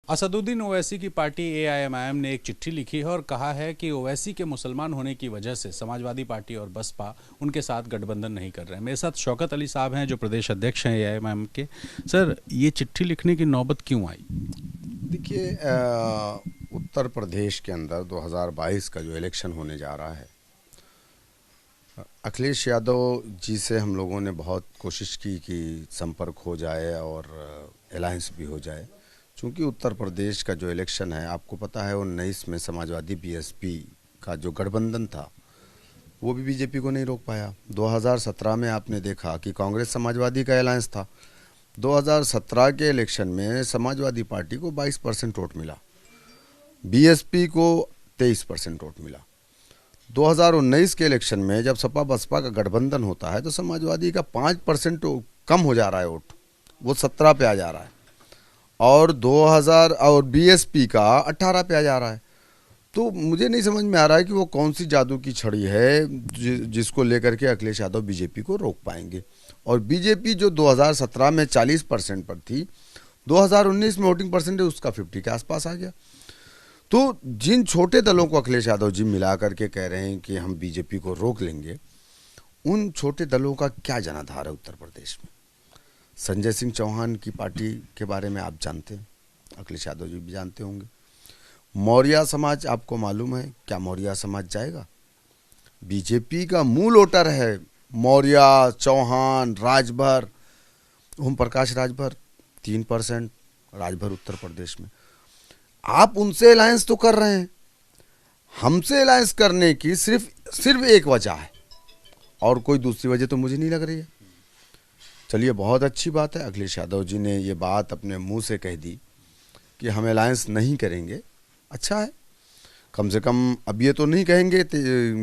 असदुद्दीन ओवैसी की party AIMIM ने एक चिट्ठी लिखी है और कहा है कि ओवैसी के मुसलमान होने की वजह से समाजवादी पार्टी और बसपा उनके साथ गठबंधन नहीं कर रहे हैं। मेरे साथ शौकत अली साहब हैं जो प्रदेश अध्यक्ष हैं एआईएमआईएम के। सर, ये चिट्ठी लिखने की नौबत क्यों आई? देखिए, उत्तर प्रदेश के अंदर 2022 का जो इलेक्शन होने जा रहा है, अखिलेश यादव जी से हम लोगों ने बहुत कोशिश की कि संपर्क हो जाए और अलायंस भी हो जाए। चूँकि उत्तर प्रदेश का जो इलेक्शन है, आपको पता है 19 में समाजवादी बीएसपी का जो गठबंधन था वो भी बीजेपी को नहीं रोक पाया। 2017 में आपने देखा कि कांग्रेस समाजवादी का अलायंस था। 2017 के इलेक्शन में समाजवादी पार्टी को 22% वोट मिला, बीएसपी को 23% वोट मिला। 2019 के इलेक्शन में जब सपा बसपा का गठबंधन होता है तो समाजवादी का 5% कम हो जा रहा है वोट, वो 17 पे आ जा रहा है, और 2000 और बीएसपी का 18 पे आ जा रहा है। तो मुझे नहीं समझ में आ रहा है कि वो कौन सी जादू की छड़ी है जिसको लेकर के अखिलेश यादव बीजेपी को रोक पाएंगे। और बीजेपी जो 2017 में 40% पर थी, 2019 में वोटिंग परसेंटेज उसका 50 के आसपास आ गया। तो जिन छोटे दलों को अखिलेश यादव जी मिला करके कह रहे हैं कि हम बीजेपी को रोक लेंगे, उन छोटे दलों का क्या जनाधार है उत्तर प्रदेश में? संजय सिंह चौहान की पार्टी के बारे में आप जानते हैं, अखिलेश यादव जी भी जानते होंगे। मौर्य समाज आपको मालूम है, क्या मौर्य समाज जाएगा? बीजेपी का मूल वोटर है मौर्य, चौहान, राजभर, ओम प्रकाश राजभर 3% राजभर उत्तर प्रदेश में। आप उनसे अलायंस तो कर रहे हैं, हमसे अलायंस करने की सिर्फ एक वजह है और कोई दूसरी वजह तो मुझे नहीं लग रही है। चलिए, बहुत अच्छी बात है, अखिलेश यादव जी ने ये बात अपने मुंह से कह दी कि हम अलायंस नहीं करेंगे। अच्छा है, कम से कम अब ये तो नहीं कहेंगे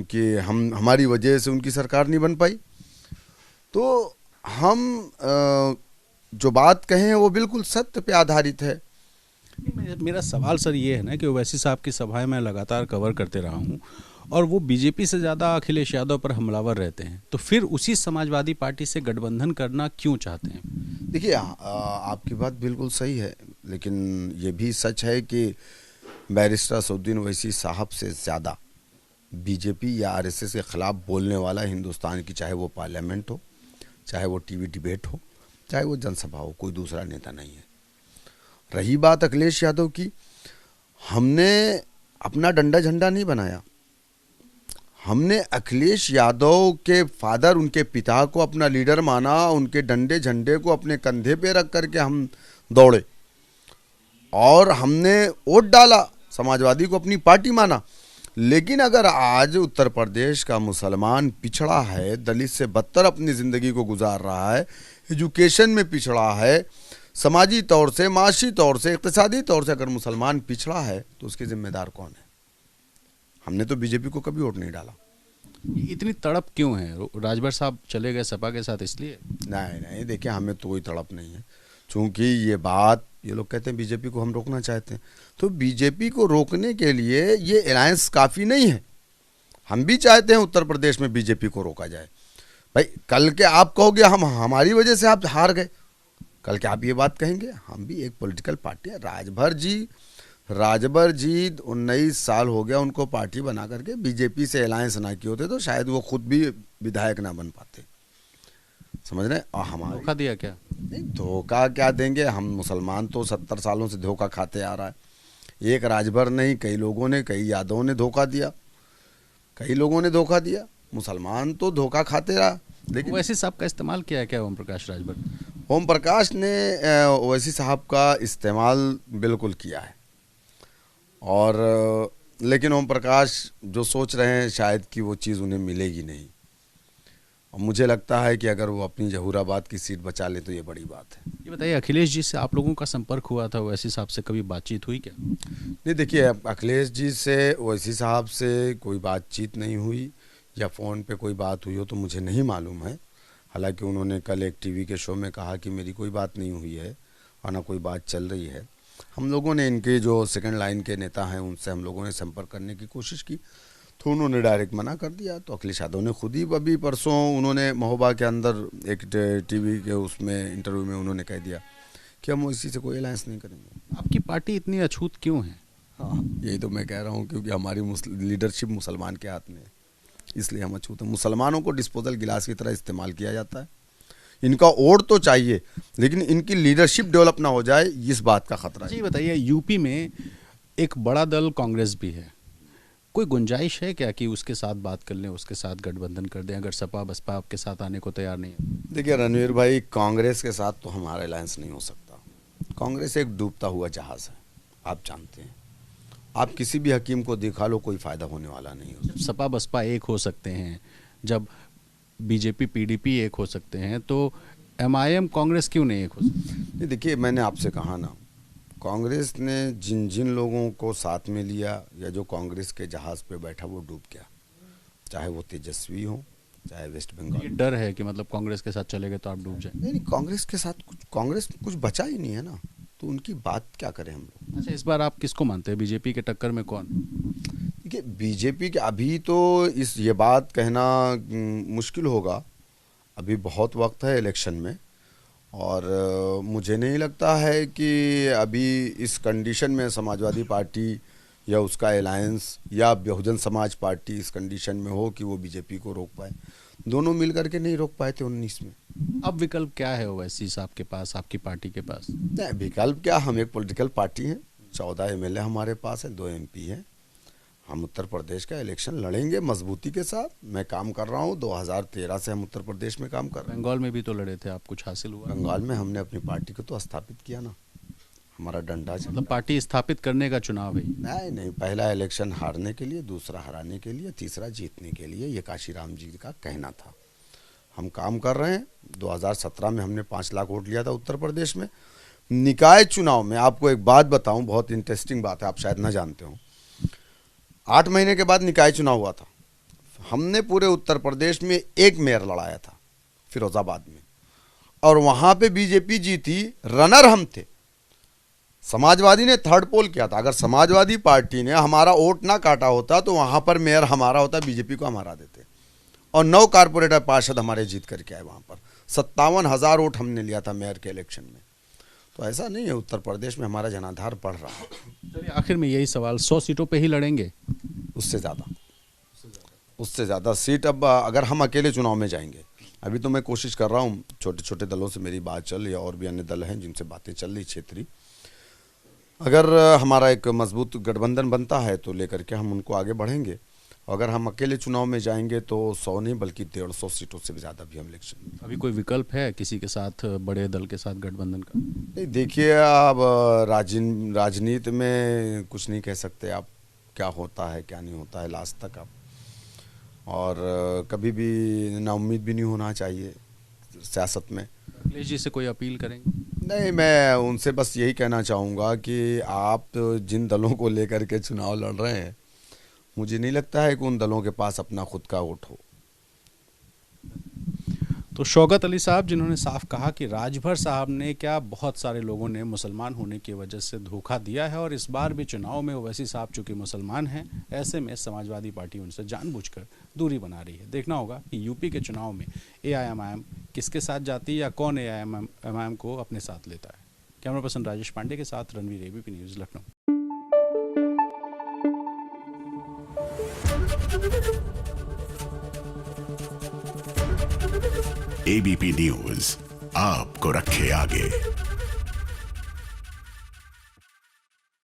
कि हमारी वजह से उनकी सरकार नहीं बन पाई। तो हम जो बात कहें वो बिल्कुल सत्य पे आधारित है। मेरा सवाल सर ये है ना कि ओवैसी साहब की सभाएं मैं लगातार कवर करते रहा हूँ और वो बीजेपी से ज़्यादा अखिलेश यादव पर हमलावर रहते हैं, तो फिर उसी समाजवादी पार्टी से गठबंधन करना क्यों चाहते हैं? देखिए, आपकी बात बिल्कुल सही है, लेकिन ये भी सच है कि बैरिस्टर असदुद्दीन ओवैसी साहब से ज़्यादा बीजेपी या आरएसएस के ख़िलाफ़ बोलने वाला हिंदुस्तान की, चाहे वो पार्लियामेंट हो, चाहे वो टीवी डिबेट हो, चाहे वो जनसभा हो, कोई दूसरा नेता नहीं है। रही बात अखिलेश यादव की, हमने अपना डंडा झंडा नहीं बनाया, हमने अखिलेश यादव के फादर, उनके पिता को अपना लीडर माना, उनके डंडे झंडे को अपने कंधे पे रख करके हम दौड़े और हमने वोट डाला, समाजवादी को अपनी पार्टी माना। लेकिन अगर आज उत्तर प्रदेश का मुसलमान पिछड़ा है, दलित से बदतर अपनी ज़िंदगी को गुजार रहा है, एजुकेशन में पिछड़ा है, समाजी तौर से, माशी तौर से, इक़्तिसादी तौर से अगर मुसलमान पिछड़ा है तो उसके जिम्मेदार कौन है? हमने तो बीजेपी को कभी वोट नहीं डाला। इतनी तड़प क्यों है? राजभर साहब चले गए सपा के साथ इसलिए? नहीं नहीं, देखिए, हमें तो कोई तड़प नहीं है। चूँकि ये लोग कहते हैं बीजेपी को हम रोकना चाहते हैं, तो बीजेपी को रोकने के लिए ये अलायंस काफ़ी नहीं है। हम भी चाहते हैं उत्तर प्रदेश में बीजेपी को रोका जाए। भाई, कल के आप कहोगे हमारी वजह से आप हार गए, कल के आप ये बात कहेंगे? हम भी एक पॉलिटिकल पार्टी है। राजभर जी 19 साल हो गया उनको पार्टी बना करके, बीजेपी से अलायंस ना किए होते तो शायद वो खुद भी विधायक ना बन पाते, समझ रहे हैं? और हमारा धोखा दिया क्या? नहीं, धोखा क्या देंगे? हम मुसलमान तो 70 सालों से धोखा खाते आ रहा है। एक राजभर नहीं, कई लोगों ने, कई यादवों ने धोखा दिया, कई लोगों ने धोखा दिया, मुसलमान तो धोखा खाते रहा। लेकिन ओवैसी साहब का इस्तेमाल किया है क्या ओम प्रकाश राजभर? ओम प्रकाश ने ओवैसी साहब का इस्तेमाल बिल्कुल किया है, और लेकिन ओम प्रकाश जो सोच रहे हैं शायद कि वो चीज़ उन्हें मिलेगी नहीं। और मुझे लगता है कि अगर वो अपनी जहूराबाद की सीट बचा ले तो ये बड़ी बात है। ये बताइए, अखिलेश जी से आप लोगों का संपर्क हुआ था, ओवैसी साहब से कभी बातचीत हुई क्या? नहीं, देखिए, अखिलेश जी से ओवैसी साहब से कोई बातचीत नहीं हुई, या फ़ोन पे कोई बात हुई हो तो मुझे नहीं मालूम है। हालांकि उन्होंने कल एक टीवी के शो में कहा कि मेरी कोई बात नहीं हुई है और ना कोई बात चल रही है। हम लोगों ने इनके जो सेकंड लाइन के नेता हैं उनसे हम लोगों ने संपर्क करने की कोशिश की, तो उन्होंने डायरेक्ट मना कर दिया। तो अखिलेश यादव ने खुद ही अभी परसों उन्होंने महोबा के अंदर एक टीवी के उसमें इंटरव्यू में उन्होंने कह दिया कि हम इसी से कोई अलायंस नहीं करेंगे। आपकी पार्टी इतनी अछूत क्यों है? हाँ, यही तो मैं कह रहा हूँ, क्योंकि हमारी लीडरशिप मुसलमान के हाथ में है, इसलिए हम अछूत हैं। मुसलमानों को डिस्पोजल गिलास की तरह इस्तेमाल किया जाता है। इनका वोट तो चाहिए, लेकिन इनकी लीडरशिप डेवलप ना हो जाए, इस बात का खतरा है। जी बताइए, यूपी में एक बड़ा दल कांग्रेस भी है, कोई गुंजाइश है क्या कि उसके साथ बात कर लें, उसके साथ गठबंधन कर दें, अगर सपा बसपा आपके साथ आने को तैयार नहीं है? देखिए रणवीर भाई, कांग्रेस के साथ तो हमारा अलायंस नहीं हो सकता। कांग्रेस एक डूबता हुआ जहाज है, आप जानते हैं। आप किसी भी हकीम को दिखा लो, कोई फायदा होने वाला नहीं हो। जब सपा बसपा एक हो सकते हैं, जब बीजेपी पीडीपी एक हो सकते हैं, तो एमआईएम कांग्रेस क्यों नहीं एक हो सकती? नहीं, देखिए मैंने आपसे कहा ना, कांग्रेस ने जिन जिन लोगों को साथ में लिया या जो कांग्रेस के जहाज पे बैठा वो डूब गया, चाहे वो तेजस्वी हो, चाहे वेस्ट ये बंगाल। डर है कि मतलब कांग्रेस के साथ चलेंगे तो आप डूब जाए? नहीं, कांग्रेस के साथ कांग्रेस में कुछ बचा ही नहीं है ना, तो उनकी बात क्या करें हम लोग। अच्छा, इस बार आप किसको मानते हैं, बीजेपी के टक्कर में कौन? देखिए बीजेपी के अभी तो ये बात कहना मुश्किल होगा, अभी बहुत वक्त है इलेक्शन में, और मुझे नहीं लगता है कि अभी इस कंडीशन में समाजवादी पार्टी या उसका अलायंस या बहुजन समाज पार्टी इस कंडीशन में हो कि वो बीजेपी को रोक पाए। दोनों मिल करके नहीं रोक पाए थे 19 में। अब विकल्प क्या है ओवैसी साहब के पास, आपकी पार्टी के पास? नहीं, विकल्प क्या, हम एक पॉलिटिकल पार्टी हैं, 14 एमएलए हमारे पास है, 2 एमपी हैं। हम उत्तर प्रदेश का इलेक्शन लड़ेंगे मजबूती के साथ। मैं काम कर रहा हूँ, 2013 से हम उत्तर प्रदेश में काम कर रहे हैं। बंगाल में भी तो लड़े थे आप, कुछ हासिल हुआ? बंगाल में हमने अपनी पार्टी को तो स्थापित किया ना, हमारा डंडा मतलब पार्टी स्थापित करने का चुनाव है? नहीं, पहला इलेक्शन हारने के लिए, दूसरा हराने के लिए, तीसरा जीतने के लिए, ये काशीराम जी का कहना था। हम काम कर रहे हैं। 2017 में हमने 5 लाख वोट लिया था उत्तर प्रदेश में। निकाय चुनाव में आपको एक बात बताऊं, बहुत इंटरेस्टिंग बात है, आप शायद ना जानते हो। 8 महीने के बाद निकाय चुनाव हुआ था। हमने पूरे उत्तर प्रदेश में एक मेयर लड़ाया था, फिरोजाबाद में, और वहां पे बीजेपी जीती, रनर हम थे। समाजवादी ने थर्ड पोल किया था। अगर समाजवादी पार्टी ने हमारा वोट ना काटा होता तो वहां पर मेयर हमारा होता, बीजेपी को हम हरा देते। और 9 कारपोरेटर पार्षद हमारे जीत करके आए वहां पर। 57,000 वोट हमने लिया था मेयर के इलेक्शन में। तो ऐसा नहीं है, उत्तर प्रदेश में हमारा जनाधार बढ़ रहा है। चलिए आखिर में यही सवाल, 100 सीटों पे ही लड़ेंगे? उससे ज़्यादा सीट अब अगर हम अकेले चुनाव में जाएंगे। अभी तो मैं कोशिश कर रहा हूँ, छोटे छोटे दलों से मेरी बात चल रही है, और भी अन्य दल हैं जिनसे बातें चल रही क्षेत्रीय। अगर हमारा एक मजबूत गठबंधन बनता है तो लेकर के हम उनको आगे बढ़ेंगे। अगर हम अकेले चुनाव में जाएंगे तो 100 नहीं बल्कि 150 सीटों से भी ज़्यादा भी हम इलेक्शन। अभी कोई विकल्प है किसी के साथ, बड़े दल के साथ गठबंधन का? नहीं, देखिए अब राजनीति में कुछ नहीं कह सकते आप, क्या होता है क्या नहीं होता है लास्ट तक आप, और कभी भी नाउम्मीद भी नहीं होना चाहिए सियासत में। अखिलेश जी से कोई अपील करेंगे? नहीं, मैं उनसे बस यही कहना चाहूँगा कि आप जिन दलों को लेकर के चुनाव लड़ रहे हैं, मुझे नहीं लगता है कि उन दलों के पास अपना खुद का वोट हो। तो शौकत अली साहब, जिन्होंने साफ कहा कि राजभर साहब ने क्या, बहुत सारे लोगों ने मुसलमान होने की वजह से धोखा दिया है, और इस बार भी चुनाव में ओवैसी साहब चूंकि मुसलमान हैं, ऐसे में समाजवादी पार्टी उनसे जानबूझकर दूरी बना रही है। देखना होगा कि यूपी के चुनाव में एआईएमआईएम किसके साथ जाती है या कौन एआईएमआईएम को अपने साथ लेता है। कैमरा पर्सन राजेश पांडे के साथ Ranveer, ABP news, Lucknow. ABP news आपको रखे आगे।